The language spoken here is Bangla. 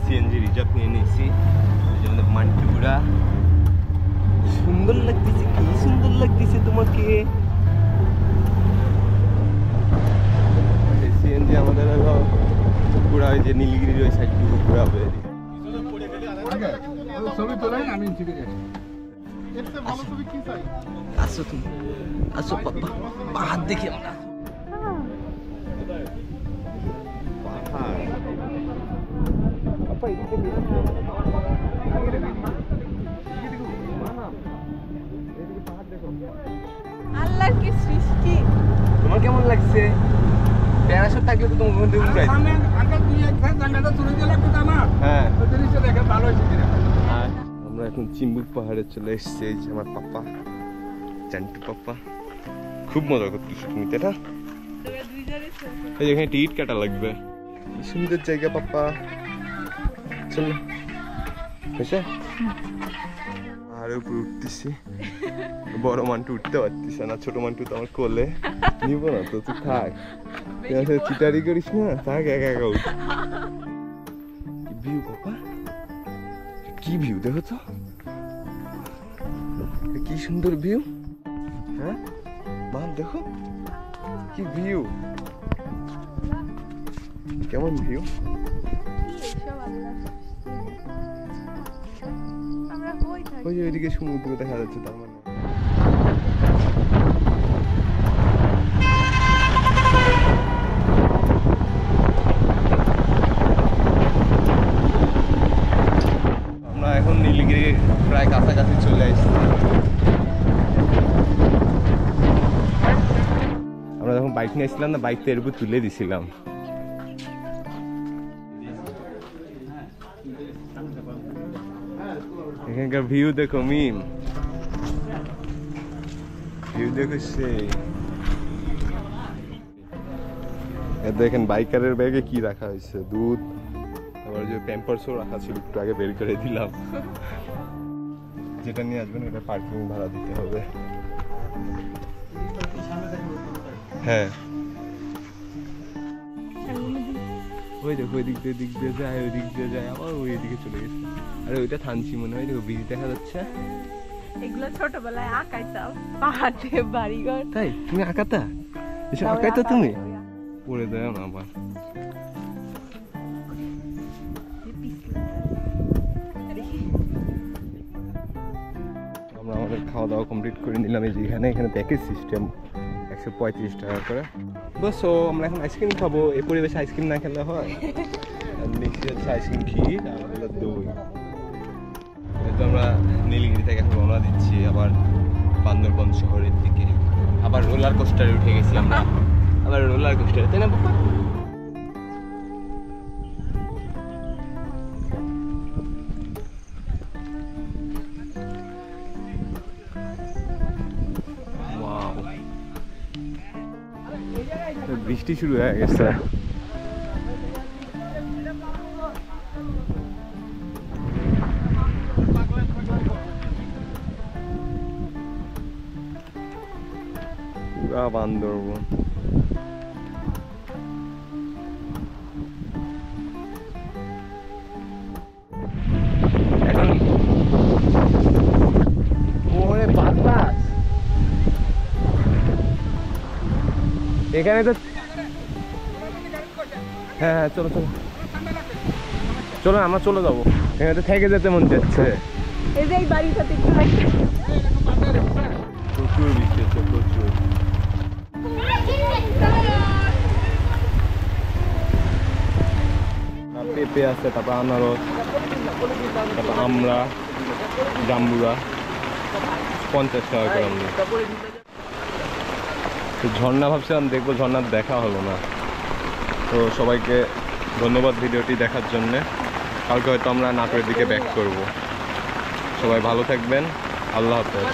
সিএনজি রিজার্ভ নিয়ে নিয়েছি। আমাদের মান্টুরা সুন্দর লাগতেছে, কি সুন্দর লাগতেছে তোমাকে। সিএনজি আমাদের হলো পুরা ওই যে নীলগিরির ওই সাইডটুকু ঘুরাবে। আসো তুমি, আসো পাপা, পাহাড় দেখি আমরা। আল্লাহর কি সৃষ্টি। তোমার কেমন লাগছে? প্যারাশুট থাকলে তো তোমার মধ্যে উড়াই। হ্যাঁ, আমরা এখন চিম্বুক পাহাড়ে চলে এসেছি। এই যে আমার পাপা, চান্টু পাপা, খুব মজা করতেছো তুমি, তাই না? এই এখানে টিকিট কাটা লাগবে। কি সুন্দর জায়গা পাপা, চলো। হয়েছে? পাহাড়ের উপর উঠতেছি। বড় মান্টু উঠতে পারতিস না, ছোট মান্টু তো আমার কোলে নিব না তো, তুই থাক। চিটারি করিস না, থাক একা একা উঠ। কি ভিউ পাপা, কি ভিউ দেখো তো, কি সুন্দর ভিউ। হ্যাঁ মা দেখো কি ভিউ, কেমন ভিউ। ওই যে ওইদিকে সমুদ্র দেখা যাচ্ছে, তার মানে আমরা এখন নীলগিরি প্রায় কাছাকাছি চলে এসেছি। আমরা যখন বাইক নিয়ে এসেছিলাম না, বাইকটা এর উপর তুলে দিছিলাম। এখানকার ভিউ দেখো মিম, ভিউ দেখো সেই। দেখেন বাইকারের ব্যাগে কি রাখা হয়েছে, দুধ, আবার যে প্যাম্পারসও রাখা ছিল, একটু আগে বের করে দিলাম। যেটা নিয়ে আসবেন ওটা পার্কিং ভাড়া দিতে হবে। হ্যাঁ ওই দেখো ওই দিক দিয়ে যায়, ওই দিক দিয়ে যায়, আবার ওই দিকে চলে গেছে। আরে ওইটা থানচি মনে হয়, দেখো ব্রিজ দেখা যাচ্ছে। এগুলো ছোটবেলায় আঁকাইতাম পাহাড়ে বাড়িঘর। তাই তুমি আঁকাতা? এসব আঁকাইতো তুমি? পড়ে দেয় না আবার। আমরা আমাদের খাওয়া দাওয়া কমপ্লিট করে নিলাম। এই যে এখানে প্যাকেজ সিস্টেম 135 টাকা করে। বাস আমরা এখন আইসক্রিম খাবো। এই পরিবেশে আইসক্রিম না খেলে হয়? নিচে হচ্ছে আইসক্রিম ক্ষীর আর হলো দই। তো আমরা নীলগিরি থেকে এখন রওনা দিচ্ছি আবার বান্দরবন শহরের দিকে। আবার রোলার কোস্টারে উঠে গেছি আমরা, আবার রোলার কোস্টারে, তাই না বাবা? বৃষ্টি শুরু হয়ে গেছে। পুরা বান্দরবন। এখন ওরে বাতাস, এখানে তো। হ্যাঁ হ্যাঁ চলো চলো চলো, আমরা চলে যাবো। এখানে তো থেকে যেতে মন যাচ্ছে। এই যে এই বাড়িটাতে একটু প্রচুর বৃষ্টি হচ্ছে, প্রচুর। পেঁপে আছে, তারপর আনারস, তারপর আমরা জাম্বুরা 50 টাকা করে। আমরা তো ঝর্ণা ভাবছিলাম দেখবো, ঝর্ণার দেখা হলো না। তো সবাইকে ধন্যবাদ ভিডিওটি দেখার জন্যে। কালকে হয়তো আমরা নাটোরের দিকে ব্যাক করব। সবাই ভালো থাকবেন, আল্লাহ হাফেজ।